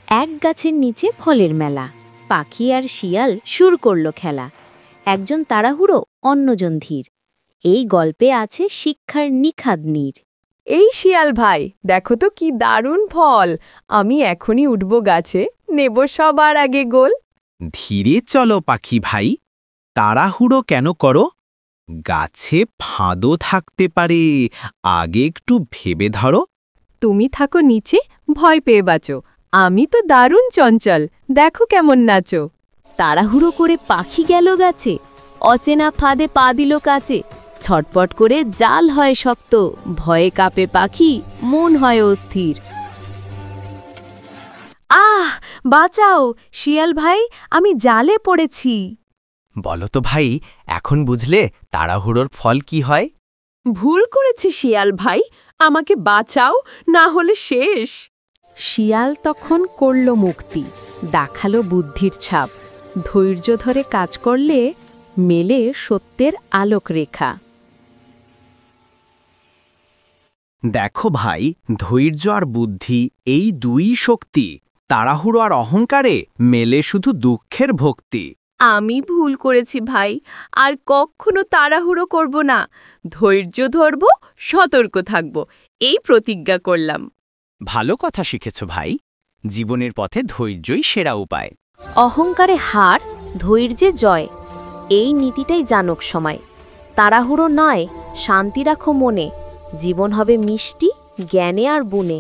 এক গাছের নিচে ফলের মেলা। পাখি আর শিয়াল শুরু করল খেলা। একজন তাড়াহুড়ো, অন্যজন ধীর। এই গল্পে আছে শিক্ষার নিখাদ নীড়। এই শিয়াল ভাই, দেখো তো কি দারুণ ফল। আমি এখনই উঠব গাছে, নেব সবার আগে গোল। ধীরে চলো পাখি ভাই, তাড়াহুড়ো কেন করো? গাছে ফাঁদও থাকতে পারে, আগে একটু ভেবে ধরো। তুমি থাকো নিচে, ভয় পেয়ে বাঁচো। আমি তো দারুণ চঞ্চল, দেখো কেমন নাচো। তাড়াহুড়ো করে পাখি গেল গাছে, অচেনা ফাঁদে পা দিল কাছে। ছটপট করে জাল হয় শক্ত, ভয়ে কাঁপে পাখি, মন হয় অস্থির। আহ, বাঁচাও শিয়াল ভাই, আমি জালে পড়েছি। বলো তো ভাই, এখন বুঝলে তাড়াহুড়োর ফল কি হয়? ভুল করেছি শিয়াল ভাই, আমাকে বাঁচাও, না হলে শেষ। শিয়াল তখন করল মুক্তি, দেখালো বুদ্ধির ছাপ। ধৈর্য ধরে কাজ করলে মেলে সত্যের আলোক রেখা। দেখো ভাই, ধৈর্য আর বুদ্ধি এই দুই শক্তি, তাড়াহুড়ো আর অহংকারে মেলে শুধু দুঃখের ভক্তি। আমি ভুল করেছি ভাই, আর কখনো তাড়াহুড়ো করব না। ধৈর্য ধরব, সতর্ক থাকব, এই প্রতিজ্ঞা করলাম। ভালো কথা শিখেছ ভাই, জীবনের পথে ধৈর্যই সেরা উপায়। অহংকারে হার, ধৈর্যে জয়, এই নীতিটাই জানুক সময়। তাড়াহুড়ো নয়, শান্তি রাখো মনে, জীবন হবে মিষ্টি জ্ঞানে আর গুণে।